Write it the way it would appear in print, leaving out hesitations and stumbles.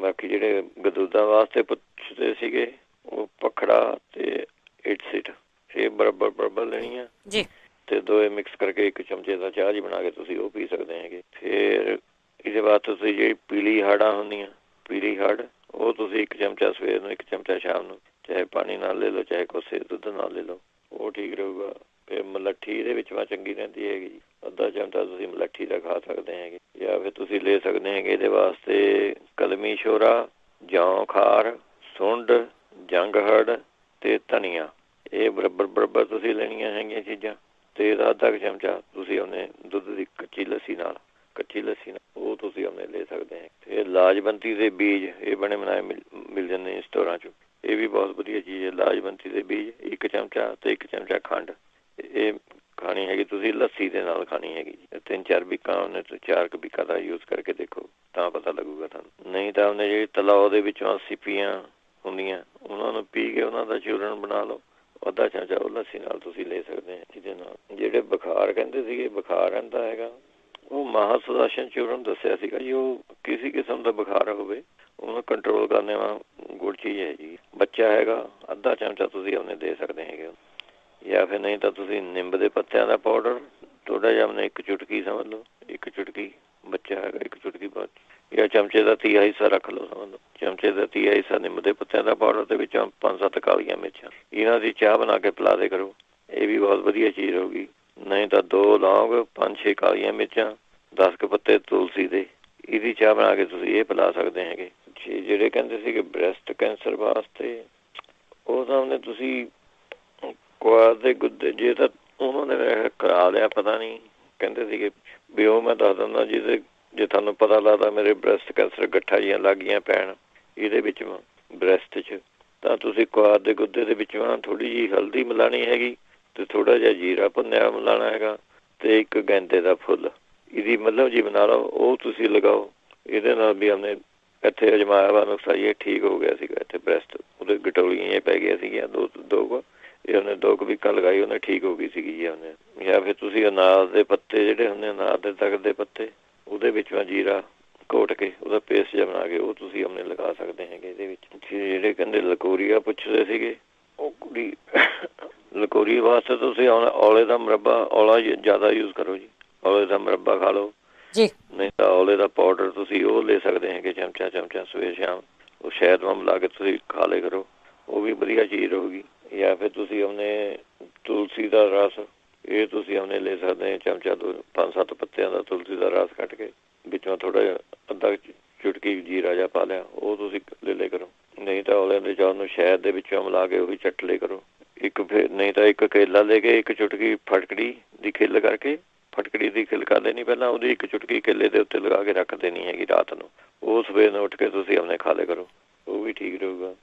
बाकी ਜਿਹੜੇ ਗਦੂਦਾਂ ਵਾਸਤੇ ਪੁੱਛਦੇ ਸੀਗੇ ਉਹ ਪਖੜਾ ਤੇ ਇਟਸਿਟ ਇਹ ਬਰਾਬਰ ਲੈਣੀ ਆ ਜੀ ਤੇ ਦੋਏ ਮਿਕਸ ਕਰਕੇ ਇੱਕ ਚਮਚੇ ਦਾ ਚਾਹ ਜੀ ਬਣਾ ਕੇ ਤੁਸੀਂ ਉਹ ਪੀ ਸਕਦੇ ਹੈਗੇ। ਫਿਰ ਇਹਦੇ ਬਾਅਦ ਤੁਸੀਂ ਜਿਹੜੀ ਪੀਲੀ ਹਾੜਾਂ ਹੁੰਦੀਆਂ ਪੀਲੀ ਹਾੜ ਉਹ ਤੁਸੀਂ ਇੱਕ ਚਮਚਾ ਸਵੇਰ ਨੂੰ ਇੱਕ ਚਮਚਾ ਸ਼ਾਮ ਨੂੰ ਚਾਹੇ ਪਾਣੀ ਨਾਲ ਲੈ ਲਓ ਚਾਹੇ ਕੋਸੇ ਦੁੱਧ ਨਾਲ ਲੈ ਲਓ ਉਹ ਠੀਕ ਰਹੂਗਾ। ਫਿਰ ਮਲੱਠੀ ਇਹਦੇ ਵਿੱਚ ਵਾ ਚੰਗੀ ਰਹਿੰਦੀ ਹੈਗੀ ਜੀ ਅੱਧਾ ਚਮਚਾ ਤੁਸੀਂ ਮਲੱਠੀ ਦਾ ਖਾ ਸਕਦੇ ਹੈਗੇ ਜਾਂ ਫਿਰ ਤੁਸੀਂ ਲੈ ਸਕਦੇ ਹੈਗੇ ਇਹਦੇ ਵਾਸਤੇ ਕਲਮੀ ਸ਼ੋਰਾ ਜੌਂ ਖਾਰ ਸੁੰਡ ਜੰਗ ਹੜ ਤੇ ਧਨੀਆ ਇਹ ਬਰਾਬਰ ਤੁਸੀਂ ਲੈਣੀਆਂ ਹੈਗੀਆਂ ਚੀਜ਼ਾਂ ਤੇ ਇਹਦਾ ਅੱਧਾ ਕੁ ਚਮਚਾ ਤੁਸੀਂ ਉਹਨੇ ਦੁੱਧ ਦੀ ਕੱਚੀ ਲੱਸੀ ਨਾਲ ਉਹ ਤੁਸੀਂ ਉਹਨੇ ਲੈ ਸਕਦੇ ਹੈ। ਤੇ ਲਾਜਵੰਤੀ ਦੇ ਬੀਜ ਇਹ ਬਣੇ ਬਣਾਏ ਮਿਲ ਜਾਂਦੇ ਨੇ ਸਟੋਰਾਂ 'ਚ ਇਹ ਵੀ ਬਹੁਤ ਵਧੀਆ ਚੀਜ਼ ਹੈ। ਲਾਜਵੰਤੀ ਦੇ ਬੀਜ ਇੱਕ ਚਮਚਾ ਤੇ ਇੱਕ ਚਮਚਾ ਖੰਡ ਇਹ ਖਾਣੀ ਹੈਗੀ ਤੁਸੀਂ ਲੱਸੀ ਦੇ ਨਾਲ ਖਾਣੀ ਹੈਗੀ ਜੀ 3-4 ਬੀਕਾਂ ਉਹਨੇ 4 ਬੀਕਾਂ ਦਾ ਯੂਜ਼ ਕਰਕੇ ਦੇਖੋ ਤਾਂ ਪਤਾ ਲੱਗੂਗਾ ਤੁਹਾਨੂੰ। ਨਹੀਂ ਤਾਂ ਉਹਨੇ ਜਿਹੜੀ ਤਲਾਅ ਦੇ ਵਿੱਚੋਂ ਸਿੱਪੀਆਂ ਹੁੰਦੀਆਂ ਉਹਨਾਂ ਨੂੰ ਪੀ ਕੇ ਉਹਨਾਂ ਦਾ ਚੂਰਨ ਬਣਾ ਲਓ ਅੱਧਾ ਚਮਚਾ ਉਹ ਲੱਸੀ ਨਾਲ ਤੁਸੀਂ ਲੈ ਸਕਦੇ ਹੋ। ਜਿਹਦੇ ਨਾਲ ਜਿਹੜੇ ਬੁਖਾਰ ਕਹਿੰਦੇ ਸੀਗੇ ਬੁਖਾਰ ਰਹਿੰਦਾ ਹੈਗਾ ਉਹ ਮਹਾਸੁਦਾਸ਼ਨ ਚੂਰਨ ਦੱਸਿਆ ਸੀਗਾ ਜੀ ਉਹ ਕਿਸੇ ਕਿਸਮ ਦਾ ਬੁਖਾਰ ਹੋਵੇ ਉਹਨੂੰ ਕੰਟਰੋਲ ਕਰਨੇ ਵਾਲਾ ਗੁੜ ਚੀਜ਼ ਹੈ ਜੀ। ਬੱਚਾ ਹੈਗਾ ਅੱਧਾ ਚਮਚਾ ਤੁਸੀਂ ਉਹਨੇ ਦੇ ਸਕਦੇ ਹੈਗੇ ਜਾਂ ਫਿਰ ਨਹੀਂ ਤਾਂ ਤੁਸੀਂ ਨਿੰਬ ਦੇ ਪੱਤਿਆਂ ਦਾ ਪਾਊਡਰ ਥੋੜ੍ਹਾ ਜਿਹਾ ਉਹਨੇ ਇੱਕ ਚੁਟਕੀ ਸਮਝ ਲਓ ਇੱਕ ਚੁਟਕੀ ਬੱਚਾ ਹੈਗਾ ਇੱਕ ਚੁਟਕੀ ਬਾਅਦ ਜਾਂ ਚਮਚੇ ਦਾ ਤੀਆ ਹਿੱਸਾ ਰੱਖ ਲਓ ਸਮਝ ਲਓ ਚਮਚੇ ਦਾ ਤੀਆ ਹਿੱਸਾ ਨਿੰਬ ਦੇ ਪੱਤਿਆਂ ਦਾ ਪਾਊਡਰ ਦੇ ਵਿੱਚੋਂ 5-7 ਕਾਲੀਆਂ ਮਿਰਚਾਂ ਇਹਨਾਂ ਦੀ ਚਾਹ ਬਣਾ ਕੇ ਪਿਲਾ ਦੇ ਕਰੋ ਇਹ ਵੀ ਬਹੁਤ ਵਧੀਆ ਚੀਜ਼ ਹੋਊਗੀ। ਨਹੀਂ ਤਾਂ 2 ਲੌਂਗ 5-6 ਕਾਲੀਆਂ ਮਿਰਚਾਂ 10 ਕੁ ਪੱਤੇ ਤੁਲਸੀ ਦੇ ਇਹਦੀ ਚਾਹ ਬਣਾ ਕੇ ਤੁਸੀਂ ਇਹ ਪਿਲਾ ਸਕਦੇ ਹੈਗੇ। ਜਿਹੜੇ ਕਹਿੰਦੇ ਸੀਗੇ ਬ੍ਰੈਸਟ ਕੈਂਸਰ ਵਾਸਤੇ ਉਹ ਤਾਂ ਉਹਨੇ ਤੁਸੀਂ ਕੁਆਰ ਦੇ ਗੁੱਦੇ ਜੇ ਤਾਂ ਉਹਨਾਂ ਨੇ ਕਰਾ ਲਿਆ ਪਤਾ ਨਹੀਂ ਕਹਿੰਦੇ ਸੀਗੇ ਵੀ ਉਹ ਮੈਂ ਦੱਸ ਦਿੰਦਾ ਜਿਹਦੇ ਜੇ ਤੁਹਾਨੂੰ ਪਤਾ ਲੱਗਦਾ ਮੇਰੇ ਬ੍ਰੈਸਟ ਕੈਂਸਰ ਗੱਠਾਂ ਜਿਹੀਆਂ ਲੱਗ ਗਈਆਂ ਪੈਣ ਇਹਦੇ ਵਿੱਚ ਬ੍ਰੈਸਟ 'ਚ ਤਾਂ ਤੁਸੀਂ ਕੁਆਰ ਦੇ ਗੁੱਦੇ ਦੇ ਵਿੱਚ ਥੋੜ੍ਹੀ ਜਿਹੀ ਹਲਦੀ ਮਿਲਾਉਣੀ ਹੈਗੀ ਤੇ ਥੋੜ੍ਹਾ ਜਿਹਾ ਜੀਰਾ ਭੁੰਨਿਆ ਮਿਲਾਉਣਾ ਹੈਗਾ ਤੇ ਇੱਕ ਗੈਂਦੇ ਦਾ ਫੁੱਲ ਇਹਦੀ ਮਤਲਬ ਜੀ ਬਣਾ ਲਓ ਉਹ ਤੁਸੀਂ ਲਗਾਓ ਇਹਦੇ ਨਾਲ ਵੀ ਉਹਨੇ ਇੱਥੇ ਅਜਮਾਇਆ ਵਾ ਨੁਕਸਾ ਇਹ ਠੀਕ ਹੋ ਗਿਆ ਸੀਗਾ ਇੱਥੇ ਬ੍ਰੈਸਟ ਉਹਦੇ ਗਟੋਲੀਆਂ ਇਹ ਪੈ ਗਈਆਂ ਸੀਗੀਆਂ ਦੋ ਇਹ ਉਹਨੇ 2 ਬੀਕਾਂ ਲਗਾਈ ਉਹਨੇ ਠੀਕ ਹੋ ਗਈ ਸੀਗੀ ਜੀ ਉਹਨੇ। ਜਾਂ ਫਿਰ ਤੁਸੀਂ ਅਨਾਰ ਦੇ ਪੱਤੇ ਜਿਹੜੇ ਹੁੰਦੇ ਅਨਾਰ ਦੇ ਤਖਤ ਦੇ ਪੱਤੇ ਉਹਦੇ ਵਿੱਚੋਂ ਜੀਰਾ ਘੋਟ ਕੇ ਉਹਦਾ ਪੇਸਟ ਜਿਹਾ ਬਣਾ ਕੇ ਉਹ ਤੁਸੀਂ ਆਪਣੇ ਲਗਾ ਸਕਦੇ ਹੈਗੇ ਇਹਦੇ ਵਿੱਚ। ਜਿਹੜੇ ਕਹਿੰਦੇ ਲਕੋਰੀਆ ਪੁੱਛਦੇ ਸੀਗੇ ਉਹ ਕੁੜੀ ਲਕੋਰੀ ਵਾਸਤੇ ਤੁਸੀਂ ਔਲੇ ਦਾ ਮੁਰੱਬਾ ਔਲਾ ਜ਼ਿਆਦਾ ਯੂਜ਼ ਕਰੋ ਜੀ ਔਲੇ ਦਾ ਮੁਰੱਬਾ ਖਾ ਲਓ ਜੀ ਨਹੀਂ ਤਾਂ ਔਲੇ ਦਾ ਪਾਊਡਰ ਤੁਸੀਂ ਉਹ ਲੈ ਸਕਦੇ ਹੈਗੇ ਚਮਚਾ ਸਵੇਰ ਸ਼ਾਮ ਉਹ ਸ਼ਹਿਦ ਵਾਂਗ ਮਿਲਾ ਕੇ ਤੁਸੀਂ ਖਾ ਲਿਆ ਕਰੋ ਉਹ ਵੀ ਵਧੀਆ ਚੀਜ਼ ਰਹੂਗੀ। ਜਾਂ ਫਿਰ ਤੁਸੀਂ ਆਪਣੇ ਤੁਲਸੀ ਦਾ ਰਸ ਇਹ ਤੁਸੀਂ ਆਪਣੇ ਲੈ ਸਕਦੇ ਹੋ ਚਮਚਾ 5-7 ਪੱਤਿਆਂ ਦਾ ਤੁਲਸੀ ਦਾ ਰਸ ਕੱਢ ਕੇ ਵਿੱਚੋਂ ਥੋੜ੍ਹਾ ਜਿਹਾ ਅੱਧਾ ਚੁਟਕੀ ਜੀਰਾ ਜਿਹਾ ਪਾ ਲਿਆ ਉਹ ਤੁਸੀਂ ਲੈ ਲਿਆ ਕਰੋ। ਨਹੀਂ ਤਾਂ ਔਲਿਆਂ ਦੇ ਚਾਹ ਨੂੰ ਸ਼ਹਿਦ ਦੇ ਵਿੱਚੋਂ ਮਿਲਾ ਕੇ ਉਹੀ ਚੱਟ ਲਿਆ ਕਰੋ। ਇੱਕ ਫਿਰ ਨਹੀਂ ਤਾਂ ਇੱਕ ਕੇਲਾ ਲੈ ਕੇ ਇੱਕ ਚੁਟਕੀ ਫਟਕੜੀ ਦੀ ਖਿੱਲ ਕਰਕੇ ਫਟਕੜੀ ਦੀ ਖਿੱਲ ਕਰ ਦੇਣੀ ਪਹਿਲਾਂ ਉਹਦੀ ਇੱਕ ਚੁਟਕੀ ਕੇਲੇ ਦੇ ਉੱਤੇ ਲਗਾ ਕੇ ਰੱਖ ਦੇਣੀ ਹੈਗੀ ਰਾਤ ਨੂੰ ਉਹ ਸਵੇਰ ਨੂੰ ਉੱਠ ਕੇ ਤੁਸੀਂ ਆਪਣੇ ਖਾ ਲਿਆ ਕਰੋ ਉਹ ਵੀ ਠੀਕ ਰਹੂਗਾ।